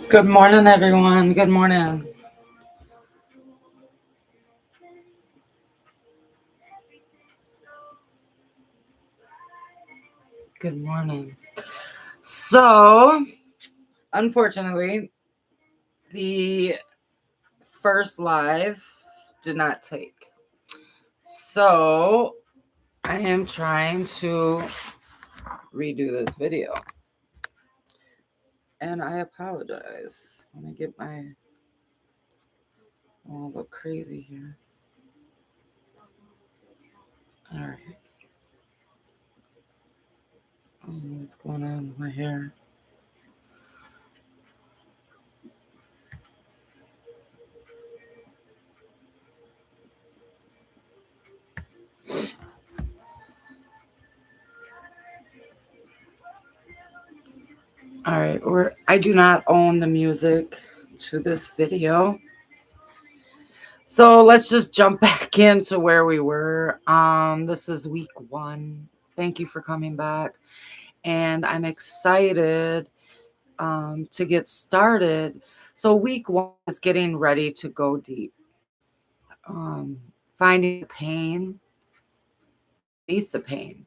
Good morning, everyone. Good morning. Good morning. So, unfortunately, the first live did not take. So, I am trying to redo this video. And I apologize. Let me get my. Oh, look crazy here. All right. Oh, what's going on with my hair? All right. I do not own the music to this video. So let's just jump back into where we were. This is week 1. Thank you for coming back. And I'm excited to get started. So week 1 is getting ready to go deep. Finding pain beneath the pain.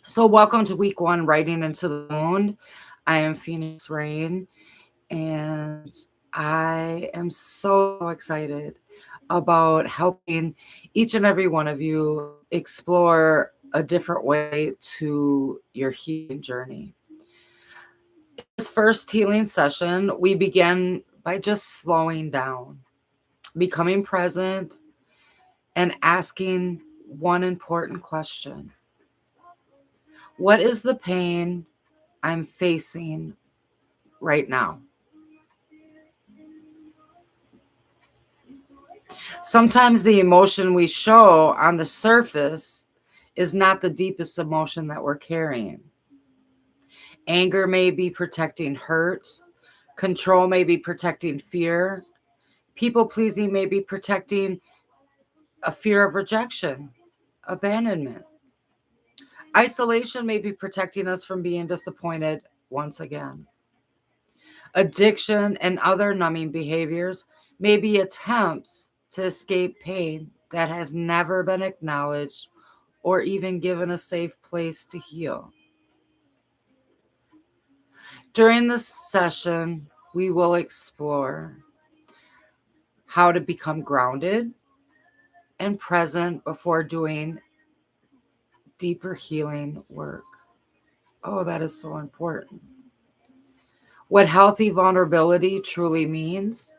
So welcome to week 1, Writing into the Wound. I am Phoenix Raiin, and I am so excited about helping each and every one of you explore a different way to your healing journey. In this first healing session, we begin by just slowing down, becoming present, and asking one important question. What is the pain I'm facing right now? Sometimes the emotion we show on the surface is not the deepest emotion that we're carrying. Anger may be protecting hurt. Control may be protecting fear. People pleasing may be protecting a fear of rejection, abandonment. Isolation may be protecting us from being disappointed once again. Addiction and other numbing behaviors may be attempts to escape pain that has never been acknowledged or even given a safe place to heal. During this session, we will explore how to become grounded and present before doing deeper healing work. Oh, that is so important. What healthy vulnerability truly means,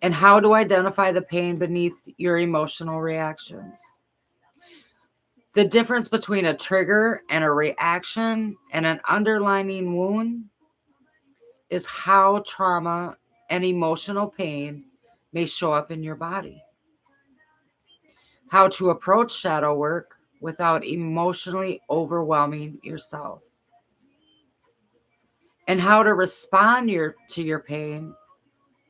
and how to identify the pain beneath your emotional reactions. The difference between a trigger and a reaction and an underlying wound is how trauma and emotional pain may show up in your body. How to approach shadow work without emotionally overwhelming yourself. And how to respond to your pain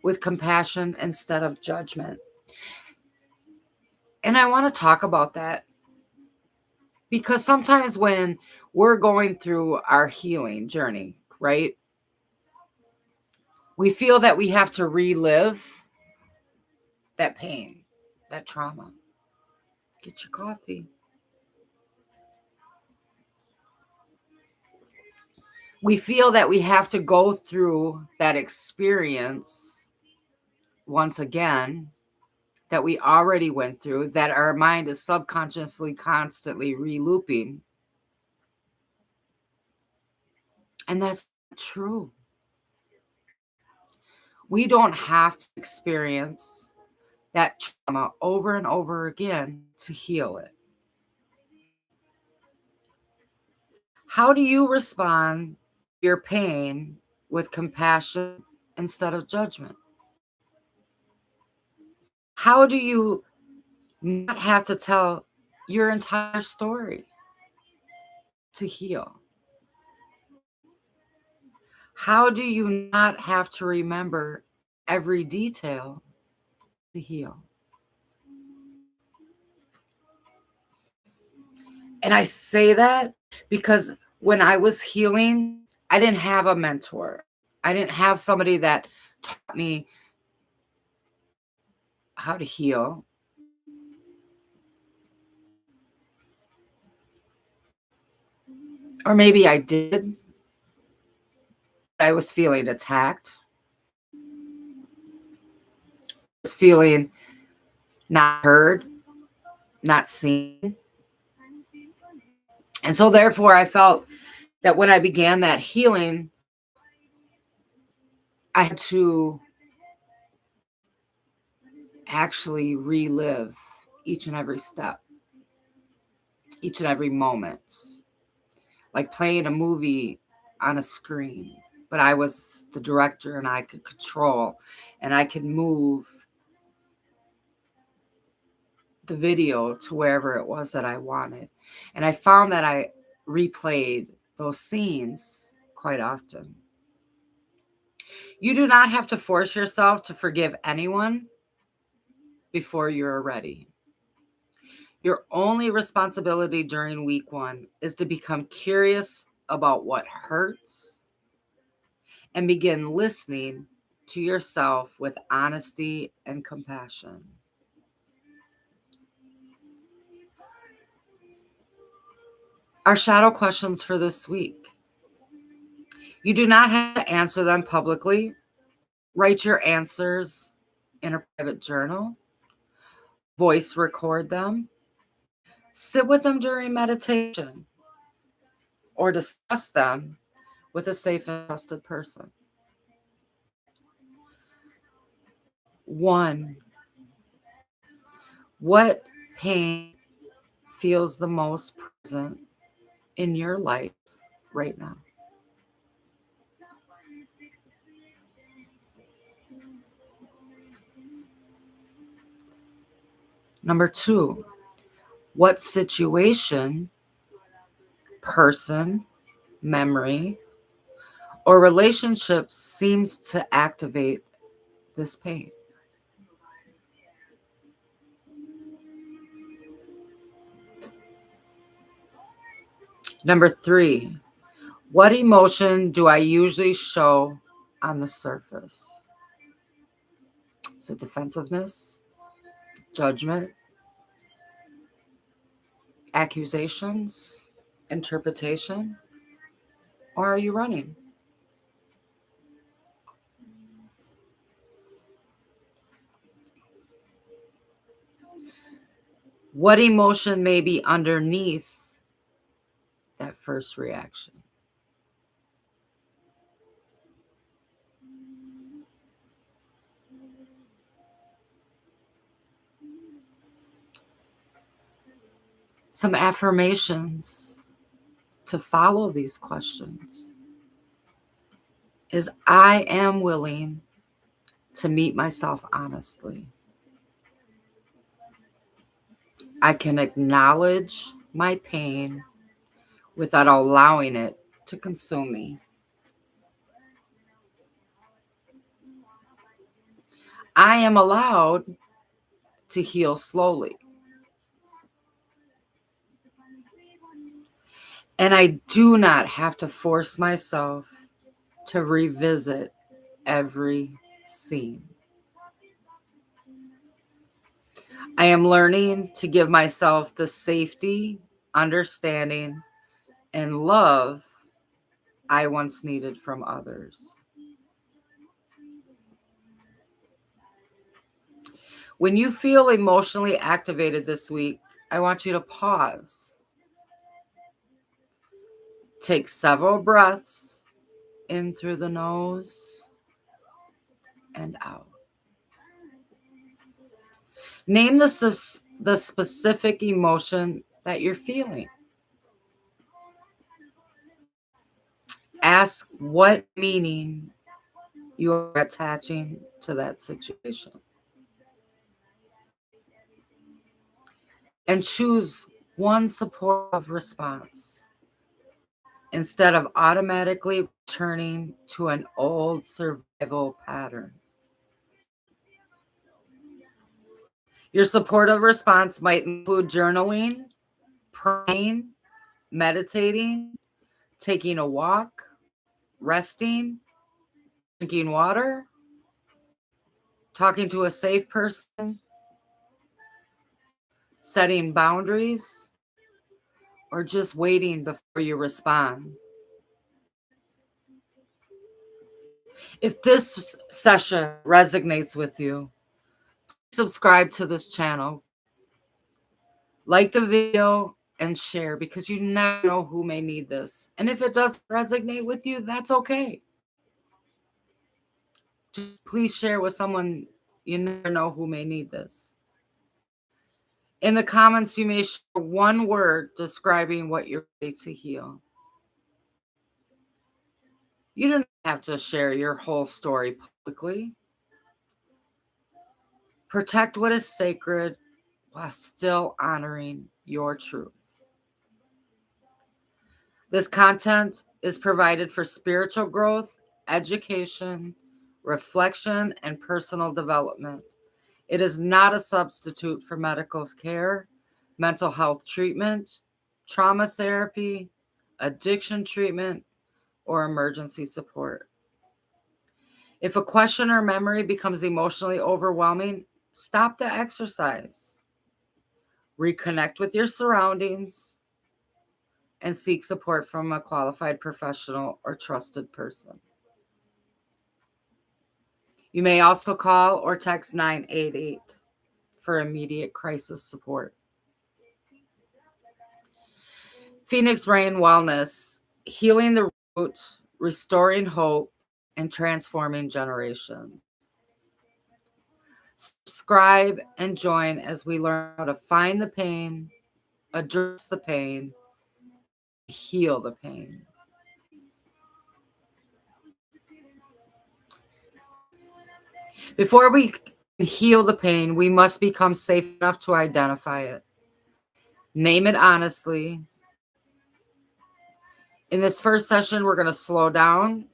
with compassion instead of judgment. And I want to talk about that because sometimes when we're going through our healing journey, right, we feel that we have to relive that pain, that trauma. Get your coffee. We feel that we have to go through that experience once again that we already went through, that our mind is subconsciously constantly re-looping. And that's true. We don't have to experience that trauma over and over again to heal it. How do you respond to your pain with compassion instead of judgment? How do you not have to tell your entire story to heal? How do you not have to remember every detail to heal? And I say that because when I was healing, I didn't have a mentor. I didn't have somebody that taught me how to heal. Or maybe I did. I was feeling attacked. I was feeling not heard, not seen. And so therefore I felt that when I began that healing, I had to actually relive each and every step, each and every moment, like playing a movie on a screen. But I was the director and I could control and I could move the video to wherever it was that I wanted. And I found that I replayed those scenes quite often. You do not have to force yourself to forgive anyone before you're ready. Your only responsibility during week 1 is to become curious about what hurts and begin listening to yourself with honesty and compassion. Our shadow questions for this week. You do not have to answer them publicly. Write your answers in a private journal. Voice record them. Sit with them during meditation or discuss them with a safe and trusted person. 1. What pain feels the most present in your life right now? Number 2, what situation, person, memory, or relationship seems to activate this pain? Number 3, what emotion do I usually show on the surface? Is it defensiveness, judgment, accusations, interpretation, or are you running? What emotion may be underneath that first reaction? Some affirmations to follow these questions is I am willing to meet myself honestly. I can acknowledge my pain without allowing it to consume me. I am allowed to heal slowly. And I do not have to force myself to revisit every scene. I am learning to give myself the safety, understanding, and love I once needed from others. When you feel emotionally activated this week, I want you to pause. Take several breaths in through the nose and out. Name the specific emotion that you're feeling. Ask what meaning you're attaching to that situation. And choose one supportive response instead of automatically returning to an old survival pattern. Your supportive response might include journaling, praying, meditating, taking a walk, resting, drinking water, talking to a safe person, setting boundaries, or just waiting before you respond. If this session resonates with you, subscribe to this channel, like the video, and share, because you never know who may need this. And if it doesn't resonate with you, that's okay. Just please share with someone. You never know who may need this. In the comments, you may share one word describing what you're ready to heal. You don't have to share your whole story publicly. Protect what is sacred while still honoring your truth. This content is provided for spiritual growth, education, reflection, and personal development. It is not a substitute for medical care, mental health treatment, trauma therapy, addiction treatment, or emergency support. If a question or memory becomes emotionally overwhelming, stop the exercise. Reconnect with your surroundings and seek support from a qualified professional or trusted person. You may also call or text 988 for immediate crisis support. Phoenix Raiin Wellness, healing the root, restoring hope, and transforming generations. Subscribe and join as we learn how to find the pain, address the pain, heal the pain. Before we can heal the pain, we must become safe enough to identify it. Name it honestly. In this first session, we're going to slow down,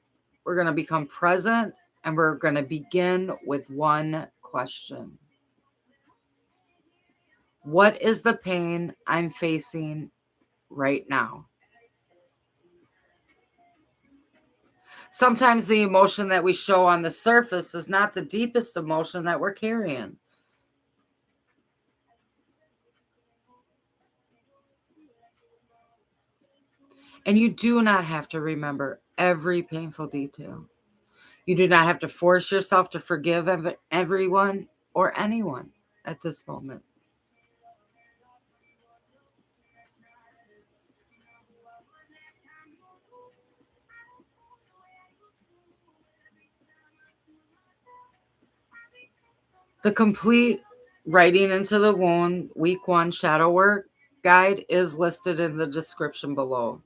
we're going to become present, and we're going to begin with one question. What is the pain I'm facing right now? Sometimes the emotion that we show on the surface is not the deepest emotion that we're carrying. And you do not have to remember every painful detail. You do not have to force yourself to forgive everyone or anyone at this moment. The complete Writing into the Wound Week 1 Shadow Work Guide is listed in the description below.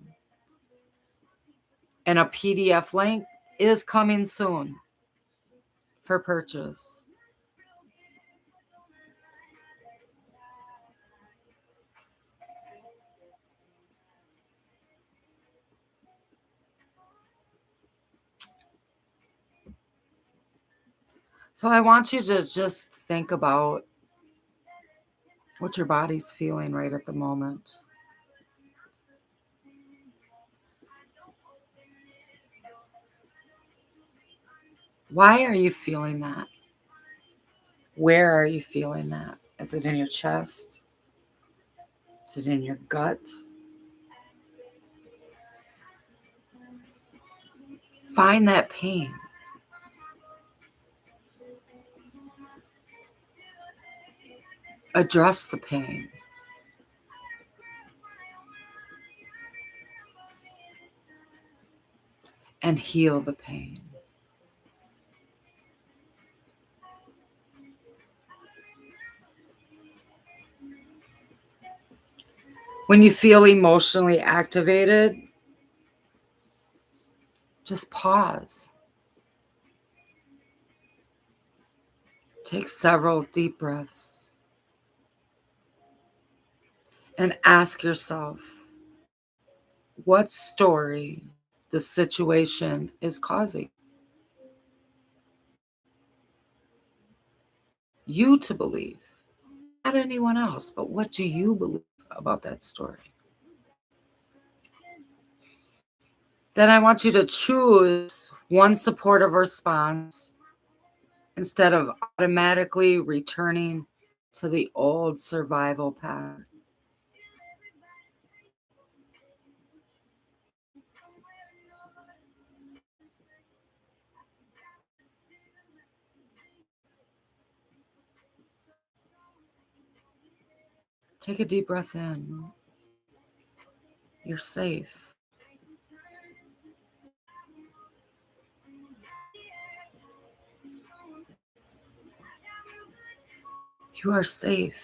And a PDF link is coming soon for purchase. So I want you to just think about what your body's feeling right at the moment. Why are you feeling that? Where are you feeling that? Is it in your chest? Is it in your gut? Find that pain. Address the pain. And heal the pain. When you feel emotionally activated, just pause. Take several deep breaths. And ask yourself what story the situation is causing you to believe. Not anyone else, but what do you believe about that story? Then I want you to choose one supportive response instead of automatically returning to the old survival pattern. Take a deep breath in. You're safe. You are safe.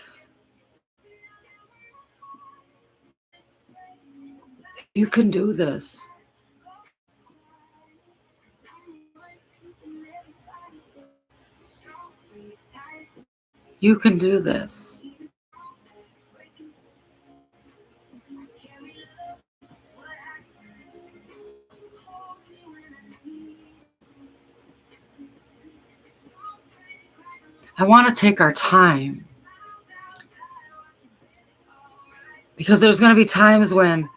You can do this. You can do this. I want to take our time because there's going to be times when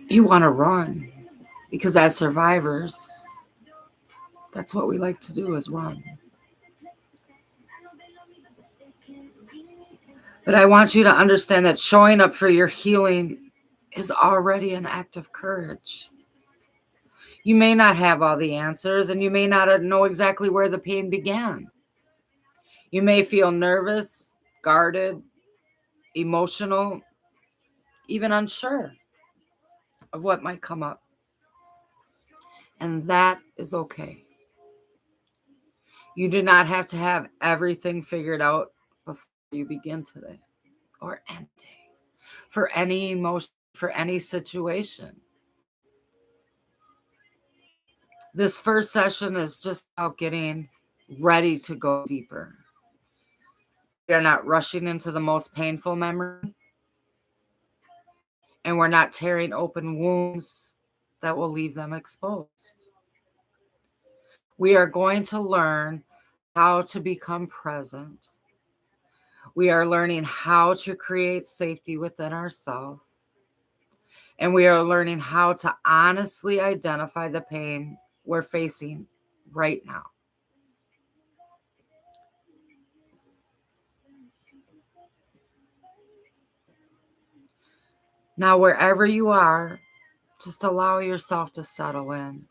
you want to run, because as survivors, that's what we like to do, is run. But I want you to understand that showing up for your healing is already an act of courage. You may not have all the answers, and you may not know exactly where the pain began. You may feel nervous, guarded, emotional, even unsure of what might come up. And that is okay. You do not have to have everything figured out before you begin today or any day, for any emotion, for any situation. This first session is just about getting ready to go deeper. We are not rushing into the most painful memory, and we're not tearing open wounds that will leave them exposed. We are going to learn how to become present. We are learning how to create safety within ourselves. And we are learning how to honestly identify the pain we're facing right now. Now, wherever you are, just allow yourself to settle in.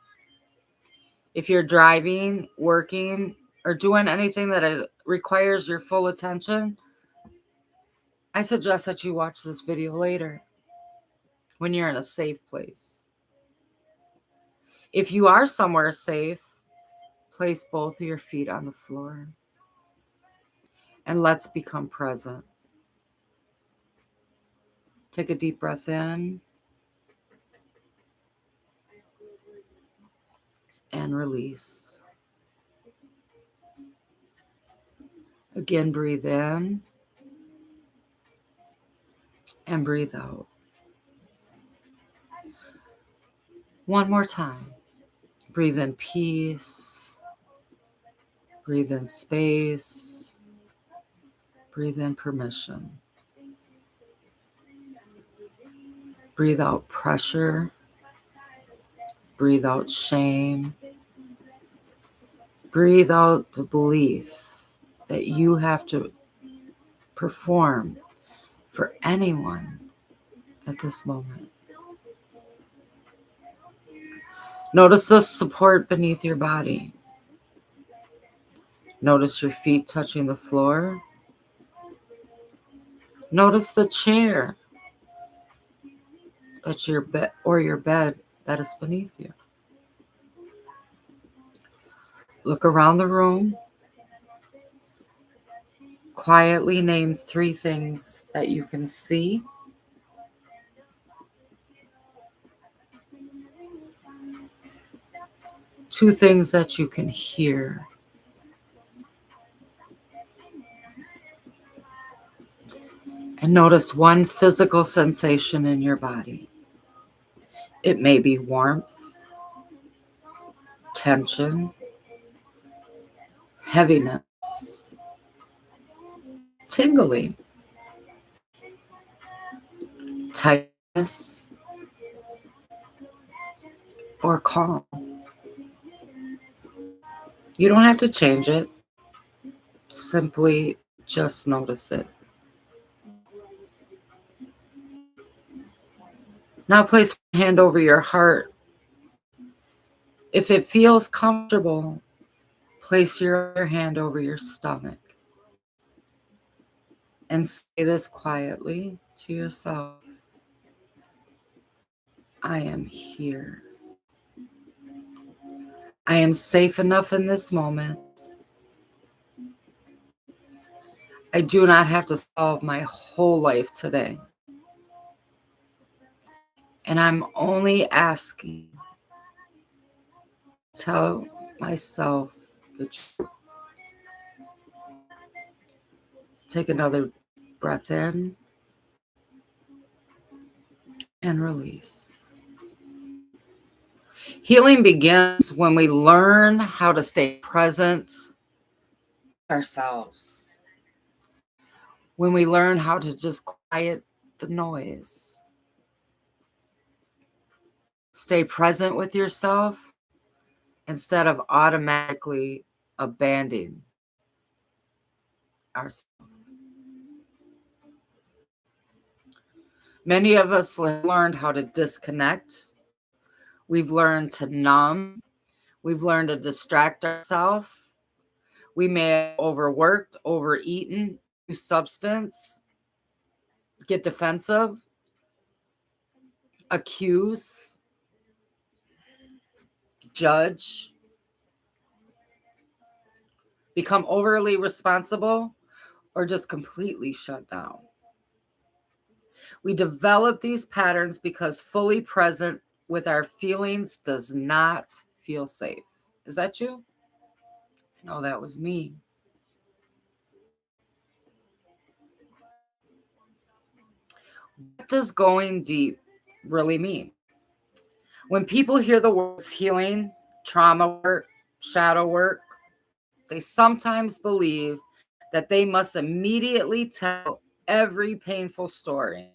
If you're driving, working, or doing anything that requires your full attention, I suggest that you watch this video later when you're in a safe place. If you are somewhere safe, place both of your feet on the floor and let's become present. Take a deep breath in and release. Again, breathe in and breathe out. One more time. Breathe in peace. Breathe in space. Breathe in permission. Breathe out pressure. Breathe out shame. Breathe out the belief that you have to perform for anyone at this moment. Notice the support beneath your body. Notice your feet touching the floor. Notice the chair that's your bed or your bed that is beneath you. Look around the room. Quietly name 3 things that you can see. Two things that you can hear. And notice one physical sensation in your body. It may be warmth, tension, heaviness, tingling. sadness, or calm. You don't have to change it. Simply just notice it. Now place one hand over your heart. If it feels comfortable, place your other hand over your stomach and say this quietly to yourself. I am here. I am safe enough in this moment. I do not have to solve my whole life today. And I'm only asking to tell myself the truth. Take another breath in and release. Healing begins when we learn how to stay present with ourselves. When we learn how to just quiet the noise. Stay present with yourself instead of automatically abandoning ourselves. Many of us have learned how to disconnect. We've learned to numb. We've learned to distract ourselves. We may have overworked, overeaten, use substance, get defensive, accuse, judge, become overly responsible, or just completely shut down. We develop these patterns because fully present with our feelings does not feel safe. Is that you? No, that was me. What does going deep really mean? When people hear the words healing, trauma work, shadow work, they sometimes believe that they must immediately tell every painful story.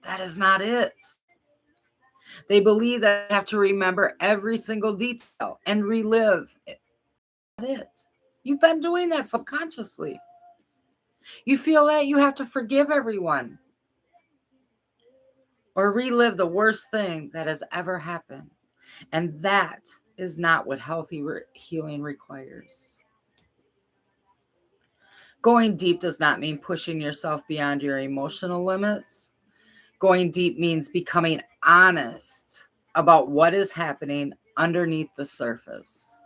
That is not it. They believe that they have to remember every single detail and relive it. That's not it. You've been doing that subconsciously. You feel that you have to forgive everyone or relive the worst thing that has ever happened. And that is not what healthy healing requires. Going deep does not mean pushing yourself beyond your emotional limits. Going deep means becoming honest about what is happening underneath the surface.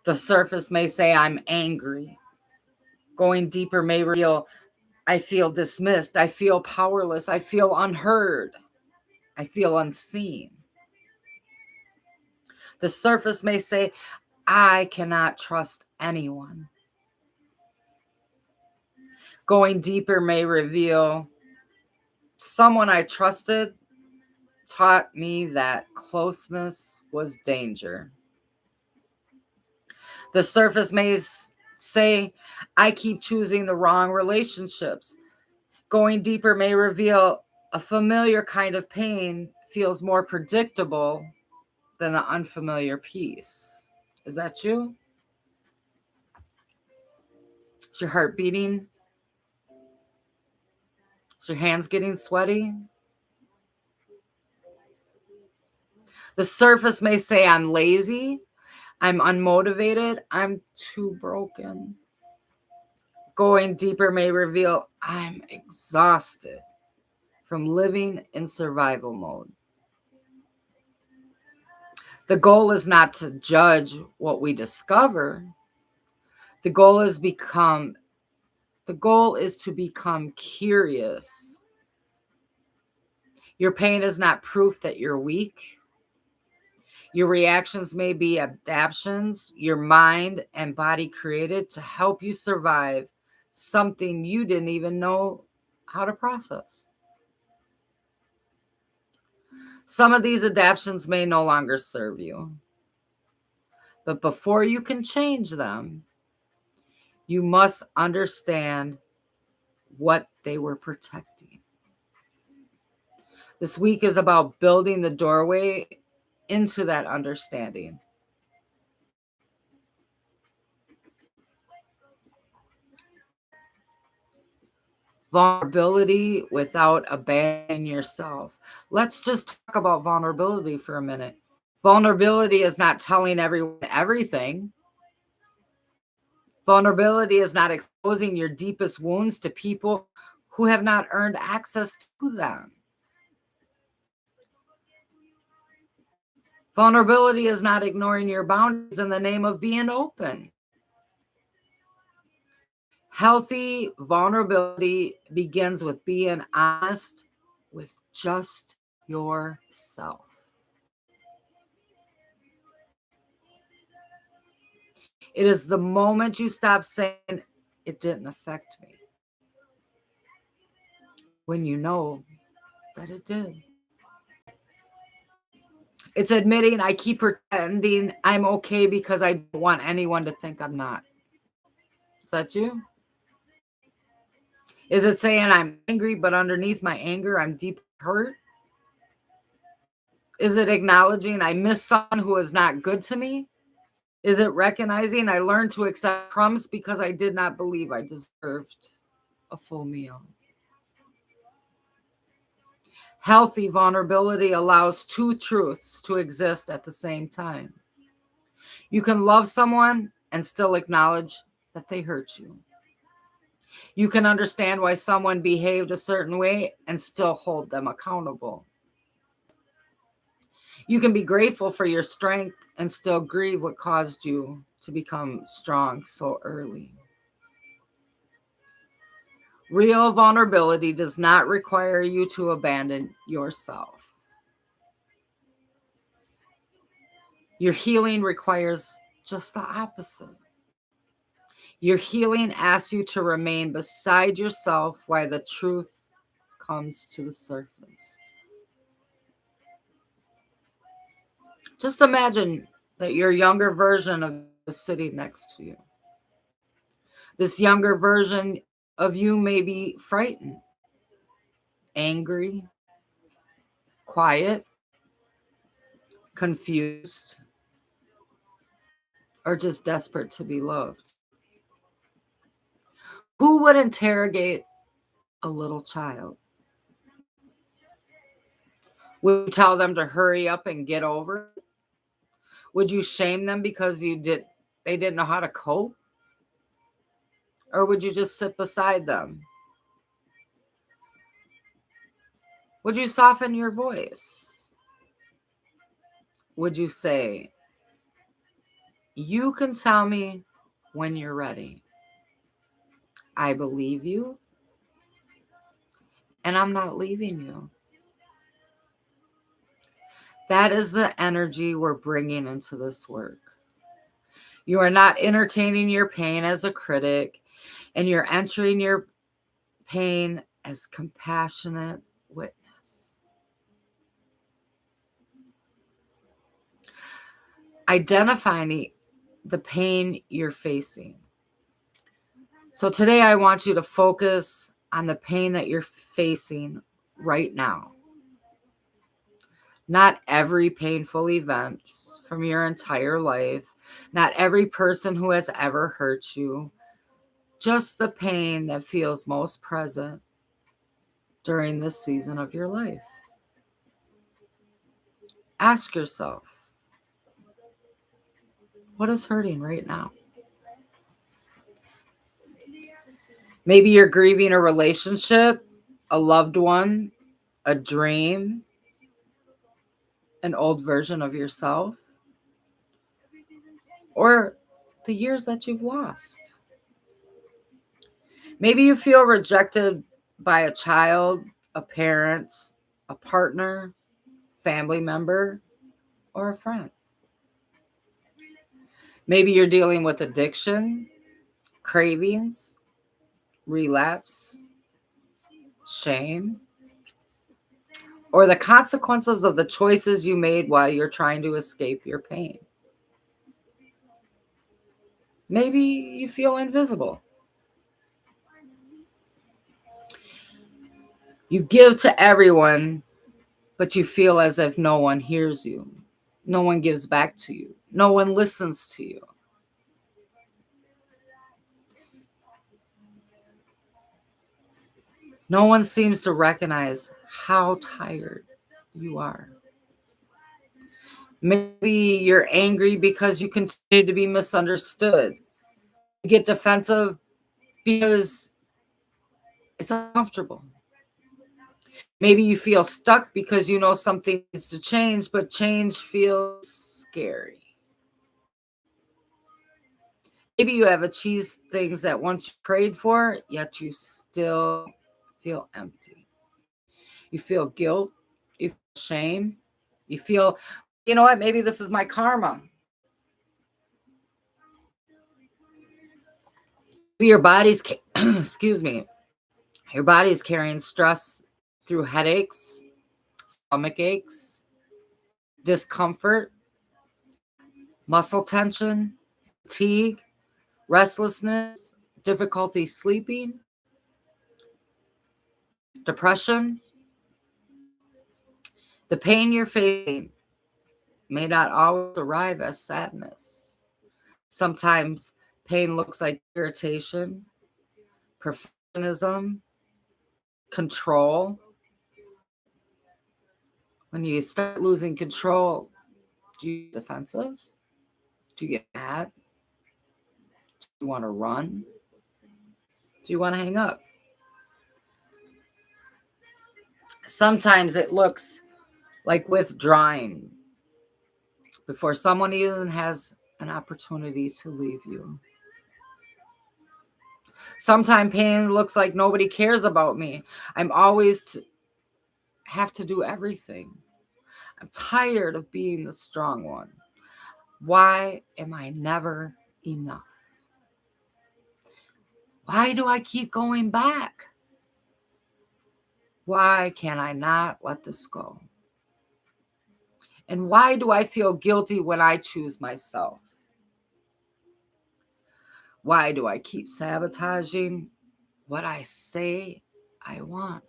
The surface may say, I'm angry. Going deeper may reveal, I feel dismissed. I feel powerless. I feel unheard. I feel unseen. The surface may say, I cannot trust anyone. Going deeper may reveal, someone I trusted taught me that closeness was danger. The surface may say, I keep choosing the wrong relationships. Going deeper may reveal a familiar kind of pain feels more predictable than the unfamiliar peace. Is that you? Is your heart beating? Is your hands getting sweaty? The surface may say, I'm lazy, I'm unmotivated, I'm too broken. Going deeper may reveal, I'm exhausted from living in survival mode. The goal is not to judge what we discover. The goal is to become curious. Your pain is not proof that you're weak. Your reactions may be adaptations your mind and body created to help you survive something you didn't even know how to process. Some of these adaptations may no longer serve you. But before you can change them, you must understand what they were protecting. This week is about building the doorway into that understanding. Vulnerability without abandoning yourself. Let's just talk about vulnerability for a minute. Vulnerability is not telling everyone everything. Vulnerability is not exposing your deepest wounds to people who have not earned access to them. Vulnerability is not ignoring your boundaries in the name of being open. Healthy vulnerability begins with being honest with just yourself. It is the moment you stop saying, it didn't affect me, when you know that it did. It's admitting I keep pretending I'm okay because I don't want anyone to think I'm not. Is that you? Is it saying I'm angry, but underneath my anger, I'm deep hurt? Is it acknowledging I miss someone who is not good to me? Is it recognizing I learned to accept crumbs because I did not believe I deserved a full meal? Healthy vulnerability allows two truths to exist at the same time. You can love someone and still acknowledge that they hurt you. You can understand why someone behaved a certain way and still hold them accountable. You can be grateful for your strength and still grieve what caused you to become strong so early. Real vulnerability does not require you to abandon yourself. Your healing requires just the opposite. Your healing asks you to remain beside yourself while the truth comes to the surface. Just imagine that your younger version of is sitting next to you. This younger version of you may be frightened, angry, quiet, confused, or just desperate to be loved. Who would interrogate a little child? Would you tell them to hurry up and get over it? Would you shame them because they didn't know how to cope? Or would you just sit beside them? Would you soften your voice? Would you say, you can tell me when you're ready. I believe you, and I'm not leaving you. That is the energy we're bringing into this work. You are not entertaining your pain as a critic, and you're entering your pain as compassionate witness. Identifying the pain you're facing. So today I want you to focus on the pain that you're facing right now. Not every painful event from your entire life, not every person who has ever hurt you, just the pain that feels most present during this season of your life. Ask yourself, what is hurting right now? Maybe you're grieving a relationship, a loved one, a dream, an old version of yourself, or the years that you've lost. Maybe you feel rejected by a child, a parent, a partner, family member, or a friend. Maybe you're dealing with addiction, cravings, relapse, shame, or the consequences of the choices you made while you're trying to escape your pain. Maybe you feel invisible. You give to everyone, but you feel as if no one hears you, no one gives back to you, no one listens to you. No one seems to recognize how tired you are. Maybe you're angry because you continue to be misunderstood. You get defensive because it's uncomfortable. Maybe you feel stuck because you know something needs to change, but change feels scary. Maybe you have achieved things that once you prayed for, yet you still feel empty. You feel guilt, you feel shame, you feel, you know what, maybe this is my karma. Maybe your body's, excuse me, your body is carrying stress through headaches, stomach aches, discomfort, muscle tension, fatigue, restlessness, difficulty sleeping, depression. The pain you're facing may not always arrive as sadness. Sometimes pain looks like irritation, perfectionism, control. When you start losing control, do you get defensive? Do you get mad? Do you want to run? Do you want to hang up? Sometimes it looks like withdrawing before someone even has an opportunity to leave you. Sometimes pain looks like nobody cares about me. I'm always have to do everything. I'm tired of being the strong one. Why am I never enough? Why do I keep going back? Why can I not let this go? And why do I feel guilty when I choose myself? Why do I keep sabotaging what I say I want?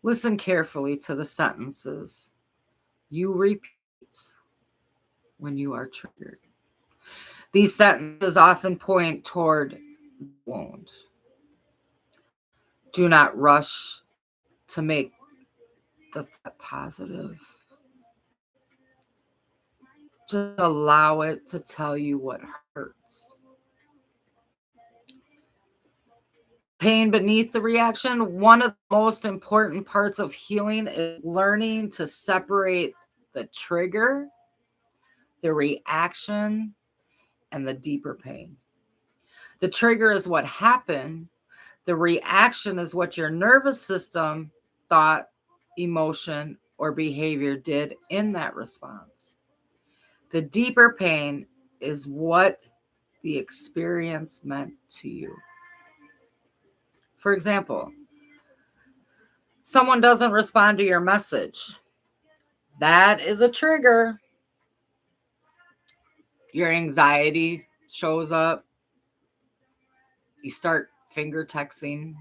Listen carefully to the sentences you repeat when you are triggered. These sentences often point toward the wound. Do not rush to make the thought positive. Just allow it to tell you what hurts. Pain beneath the reaction. One of the most important parts of healing is learning to separate the trigger, the reaction, and the deeper pain. The trigger is what happened. The reaction is what your nervous system thought, emotion, or behavior did in that response. The deeper pain is what the experience meant to you. For example, someone doesn't respond to your message. That is a trigger. Your anxiety shows up. You start finger texting.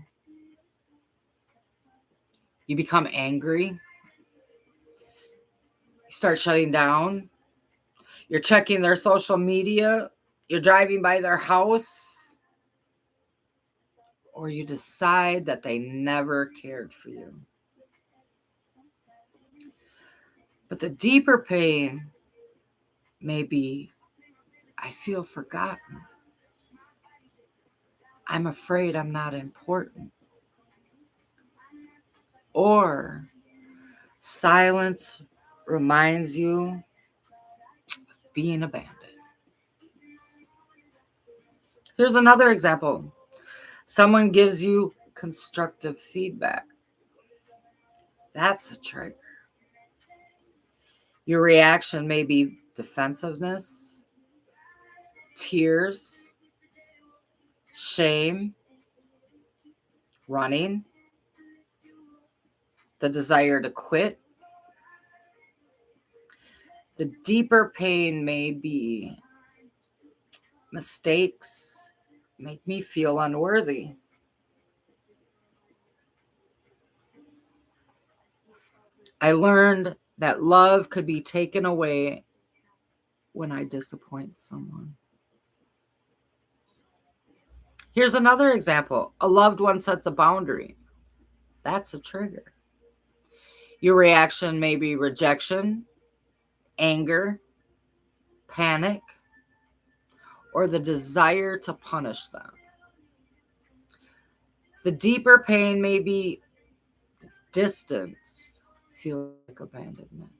You become angry. You start shutting down. You're checking their social media. You're driving by their house. Or you decide that they never cared for you. But the deeper pain may be, I feel forgotten. I'm afraid I'm not important. Or silence reminds you of being abandoned. Here's another example. Someone gives you constructive feedback. That's a trigger. Your reaction may be defensiveness, tears, shame, running, the desire to quit. The deeper pain may be mistakes make me feel unworthy. I learned that love could be taken away when I disappoint someone. Here's another example. A loved one sets a boundary. That's a trigger. Your reaction may be rejection, anger, panic, or the desire to punish them. The deeper pain may be distance, feel like abandonment.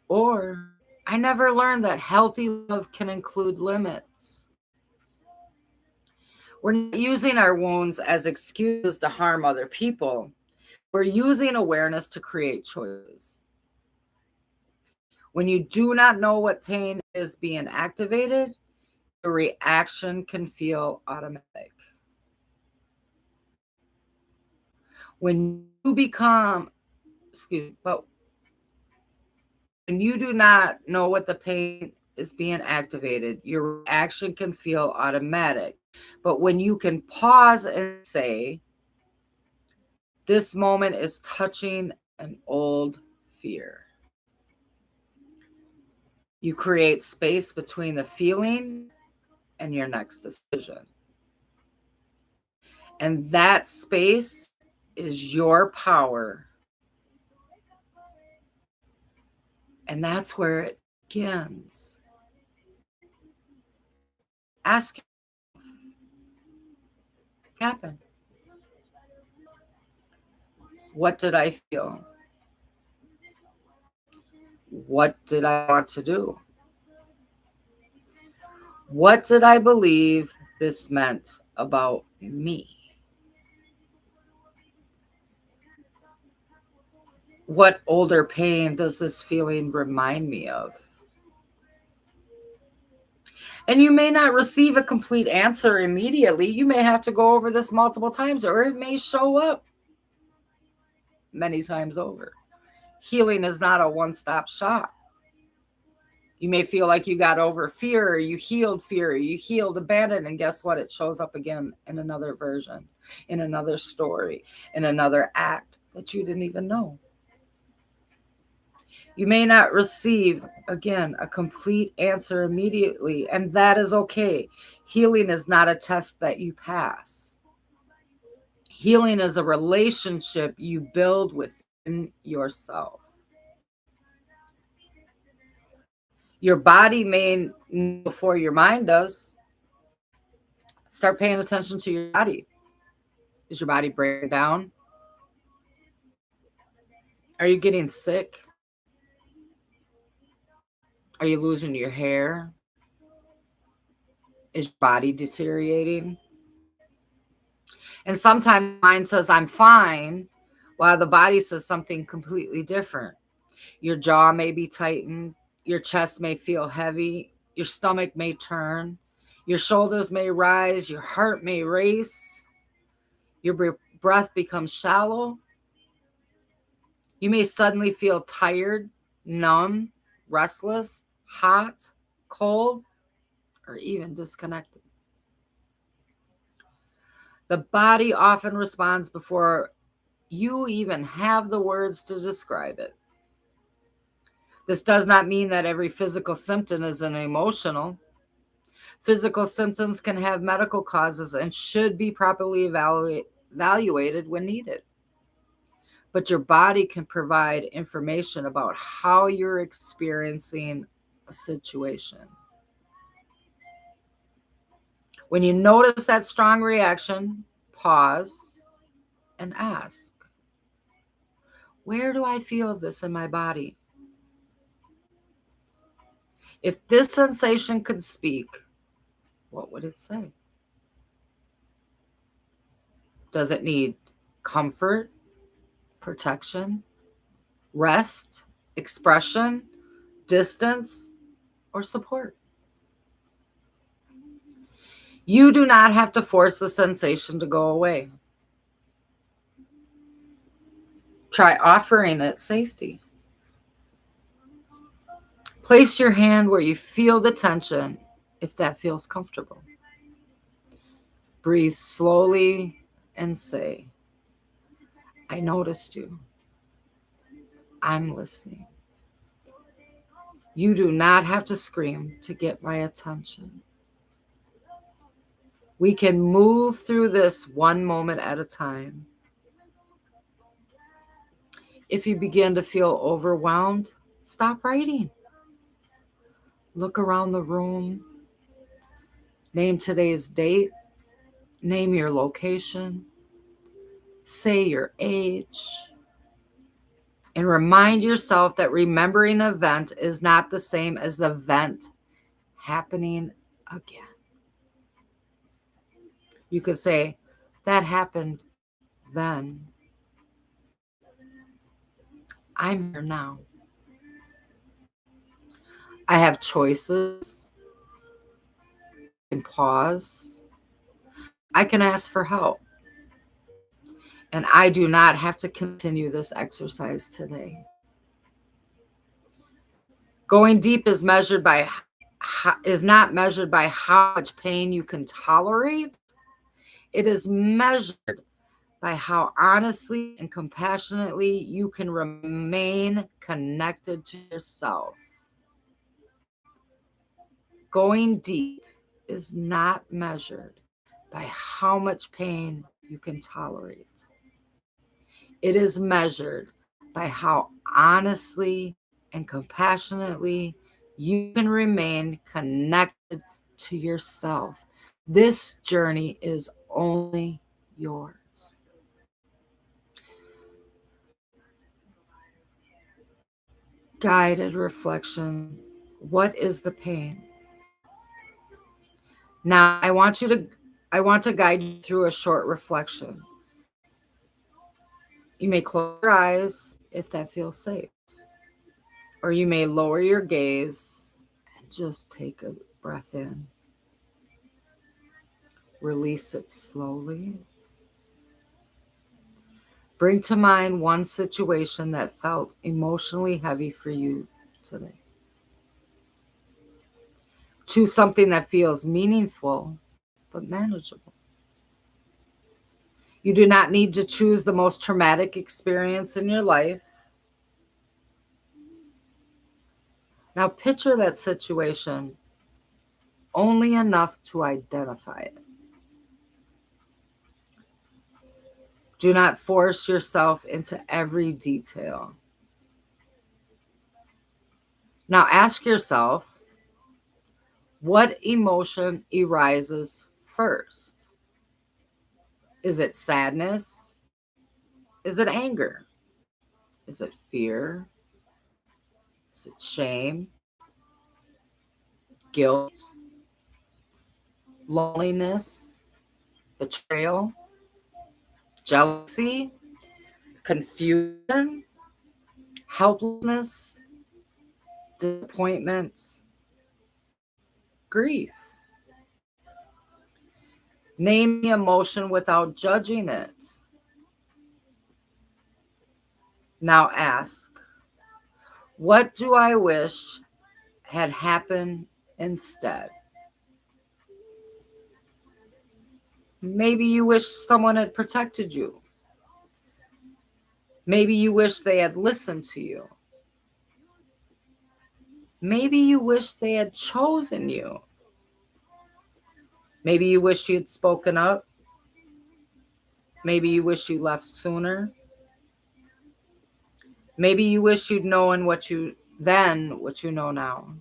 Or I never learned that healthy love can include limits. We're not using our wounds as excuses to harm other people. We're using awareness to create choices. When you do not know what pain is being activated, your reaction can feel automatic. When you become, but when you do not know what the pain is being activated, your reaction can feel automatic. But when you can pause and say, this moment is touching an old fear, you create space between the feeling and your next decision. And that space is your power. And that's where it begins. Ask what happened. What did I feel? What did I want to do? What did I believe this meant about me? What older pain does this feeling remind me of? And you may not receive a complete answer immediately. You may have to go over this multiple times, or it may show up many times over. Healing is not a one-stop shop. You may feel like you got over fear, or you healed abandon, and guess what? It shows up again in another version, in another story, in another act that you didn't even know. You may not receive, again, a complete answer immediately, and that is okay. Healing is not a test that you pass. Healing is a relationship you build within yourself. Your body may know before your mind does. Start paying attention to your body. Is your body breaking down? Are you getting sick? Are you losing your hair? Is your body deteriorating? And sometimes mind says, I'm fine, while the body says something completely different. Your jaw may be tightened. Your chest may feel heavy. Your stomach may turn. Your shoulders may rise. Your heart may race. Your breath becomes shallow. You may suddenly feel tired, numb, restless, hot, cold, or even disconnected. The body often responds before you even have the words to describe it. This does not mean that every physical symptom is an emotional. Physical symptoms can have medical causes and should be properly evaluated when needed. But your body can provide information about how you're experiencing a situation. When you notice that strong reaction, pause and ask, where do I feel this in my body? If this sensation could speak, what would it say? Does it need comfort, protection, rest, expression, distance, or support? You do not have to force the sensation to go away. Try offering it safety. Place your hand where you feel the tension if that feels comfortable. Breathe slowly and say, I noticed you. I'm listening. You do not have to scream to get my attention. We can move through this one moment at a time. If you begin to feel overwhelmed, stop writing. Look around the room. Name today's date. Name your location. Say your age. And remind yourself that remembering an event is not the same as the event happening again. You could say, that happened then. I'm here now. I have choices. I can pause. I can ask for help. And I do not have to continue this exercise today. Going deep is not measured by how much pain you can tolerate. It is measured by how honestly and compassionately you can remain connected to yourself. Going deep is not measured by how much pain you can tolerate. It is measured by how honestly and compassionately you can remain connected to yourself. This journey is only yours. Guided reflection. What is the pain? Now I want to guide you through a short reflection. You may close your eyes if that feels safe, or you may lower your gaze and just take a breath in. Release it slowly. Bring to mind one situation that felt emotionally heavy for you today. Choose something that feels meaningful but manageable. You do not need to choose the most traumatic experience in your life. Now picture that situation only enough to identify it. Do not force yourself into every detail. Now ask yourself, what emotion arises first? Is it sadness? Is it anger? Is it fear? Is it shame? Guilt? Loneliness? Betrayal? Jealousy? Confusion? Helplessness? Disappointment? Grief? Name the emotion without judging it. Now ask, what do I wish had happened instead? Maybe you wish someone had protected you. Maybe you wish they had listened to you. Maybe you wish they had chosen you. Maybe you wish you'd spoken up. Maybe you wish you left sooner. Maybe you wish you'd known what you know now.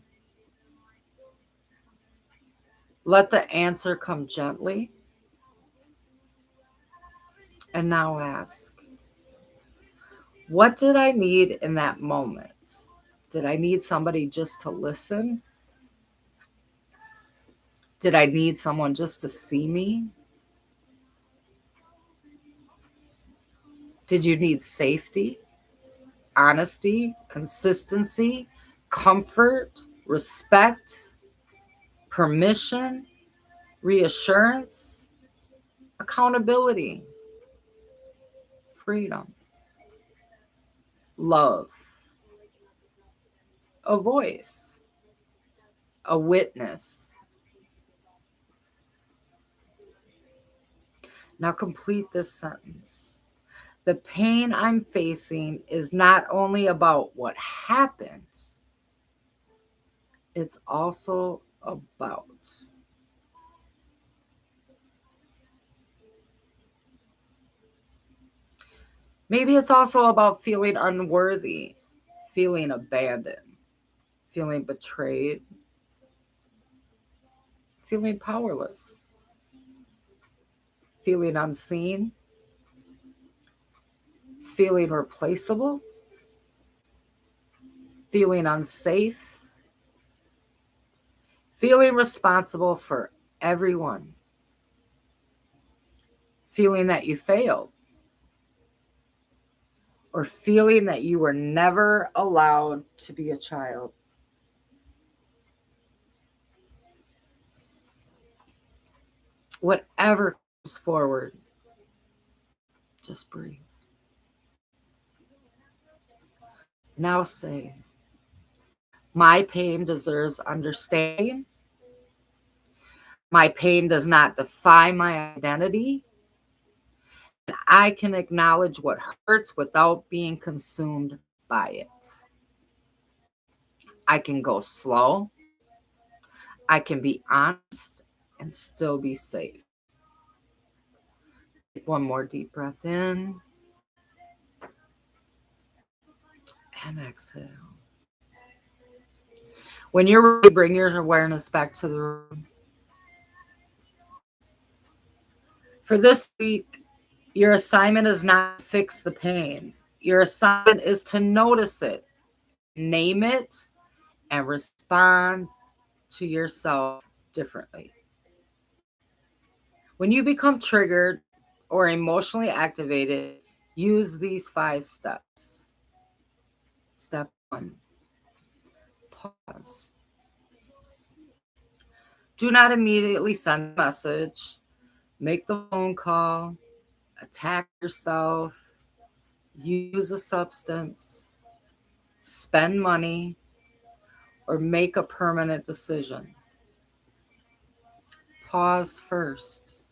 Let the answer come gently. And now ask, what did I need in that moment? Did I need somebody just to listen? Did I need someone just to see me? Did you need safety, honesty, consistency, comfort, respect, permission, reassurance, accountability, freedom, love, a voice, a witness? Now complete this sentence. The pain I'm facing is not only about what happened, it's also about. Maybe it's also about feeling unworthy, feeling abandoned, feeling betrayed, feeling powerless, feeling unseen, feeling replaceable, feeling unsafe, feeling responsible for everyone, feeling that you failed, or feeling that you were never allowed to be a child. Whatever comes forward, just breathe. Now say, my pain deserves understanding. My pain does not define my identity. And I can acknowledge what hurts without being consumed by it. I can go slow. I can be honest and still be safe. Take one more deep breath in and exhale. When you're ready, bring your awareness back to the room. For this week, your assignment is not to fix the pain. Your assignment is to notice it, name it, and respond to yourself differently. When you become triggered or emotionally activated, use these 5 steps. Step 1, pause. Do not immediately send a message, make the phone call, attack yourself, use a substance, spend money, or make a permanent decision. Pause first.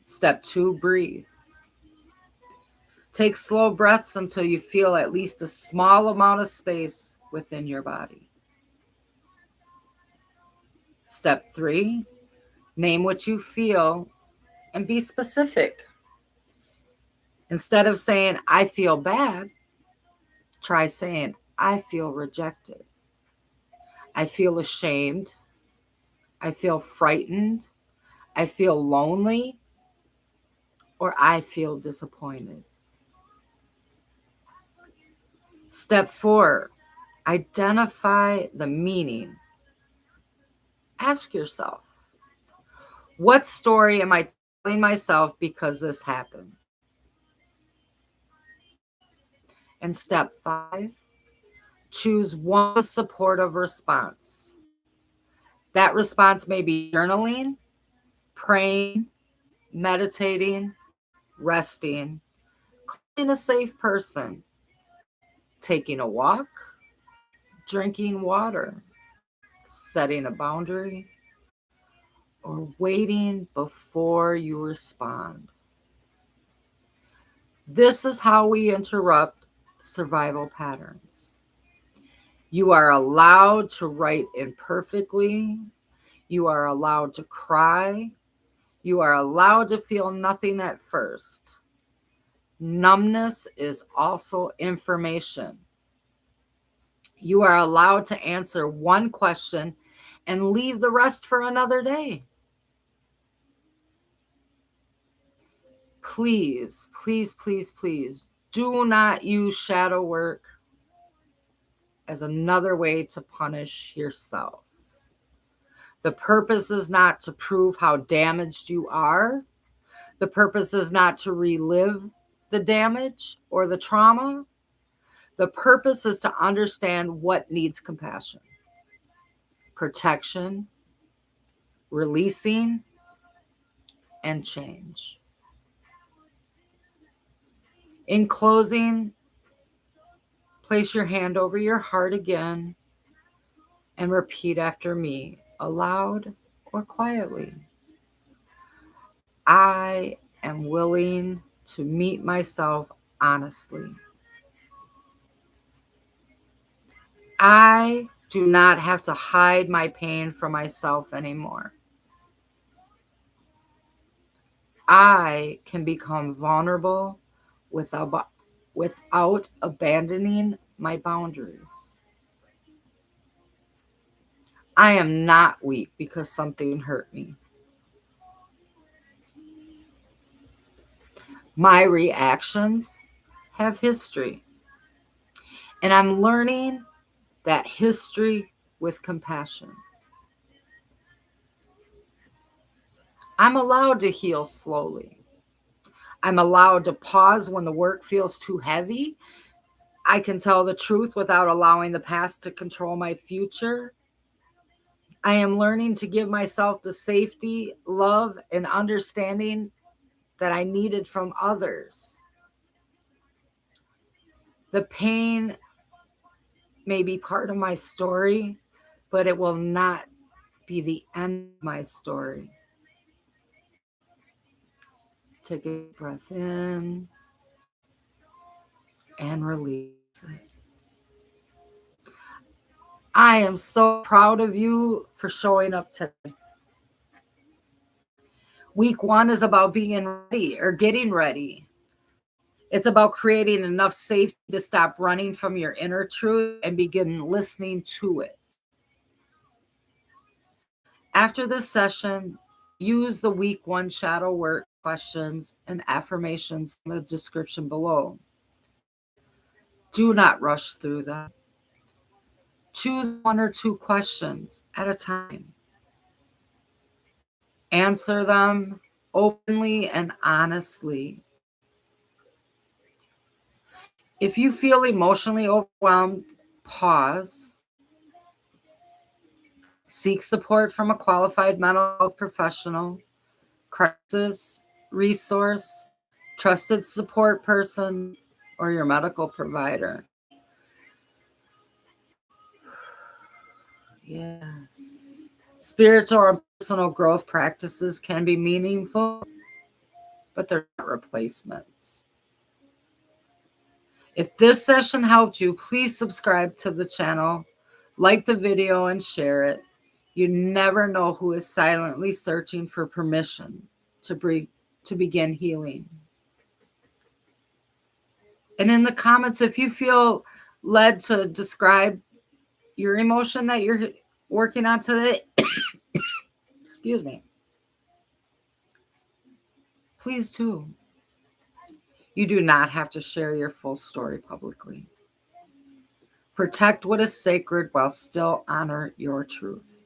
Step 2, breathe. Take slow breaths until you feel at least a small amount of space within your body. Step 3, name what you feel and be specific. Instead of saying, I feel bad, try saying, I feel rejected. I feel ashamed. I feel frightened. I feel lonely. Or I feel disappointed. Step 4, identify the meaning. Ask yourself, what story am I telling myself because this happened? And step 5, choose one supportive response. That response may be journaling, praying, meditating, resting, calling a safe person, taking a walk, drinking water, setting a boundary, or waiting before you respond. This is how we interrupt survival patterns. You are allowed to write imperfectly. You are allowed to cry. You are allowed to feel nothing at first. Numbness is also information. You are allowed to answer one question and leave the rest for another day. Please, please, please, please do not use shadow work as another way to punish yourself. The purpose is not to prove how damaged you are. The purpose is not to relive the damage or the trauma. The purpose is to understand what needs compassion, protection, releasing, and change. In closing, place your hand over your heart again and repeat after me, aloud or quietly. I am willing to meet myself honestly. I do not have to hide my pain from myself anymore. I can become vulnerable without abandoning my boundaries. I am not weak because something hurt me. My reactions have history, and I'm learning that history with compassion. I'm allowed to heal slowly. I'm allowed to pause when the work feels too heavy. I can tell the truth without allowing the past to control my future. I am learning to give myself the safety, love, and understanding that I needed from others. The pain may be part of my story, but it will not be the end of my story. Take a deep breath in and release it. I am so proud of you for showing up today. Week 1 is about being ready or getting ready. It's about creating enough safety to stop running from your inner truth and begin listening to it. After this session, use the week 1 shadow work questions and affirmations in the description below. Do not rush through them. Choose 1 or 2 questions at a time. Answer them openly and honestly. If you feel emotionally overwhelmed, pause. Seek support from a qualified mental health professional, crisis resource, trusted support person, or your medical provider. Yes. Spiritual and personal growth practices can be meaningful, but they're not replacements. If this session helped you, please subscribe to the channel, like the video, and share it. You never know who is silently searching for permission to begin healing. And in the comments, if you feel led to describe your emotion that you're working on today, excuse me, please do. You do not have to share your full story publicly. Protect what is sacred while still honor your truth.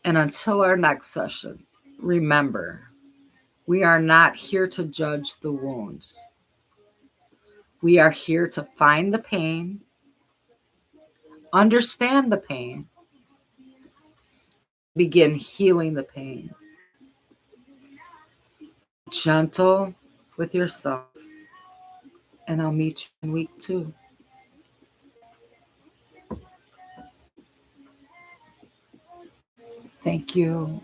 And until our next session, remember, we are not here to judge the wound. We are here to find the pain, understand the pain, begin healing the pain. Gentle with yourself, and I'll meet you in week 2. Thank you.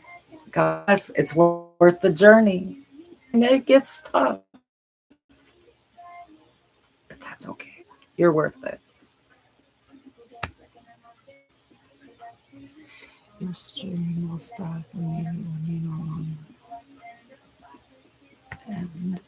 Guys, it's worth the journey. And it gets tough, but that's okay. You're worth it. Your stream will stop immediately when you no longer. And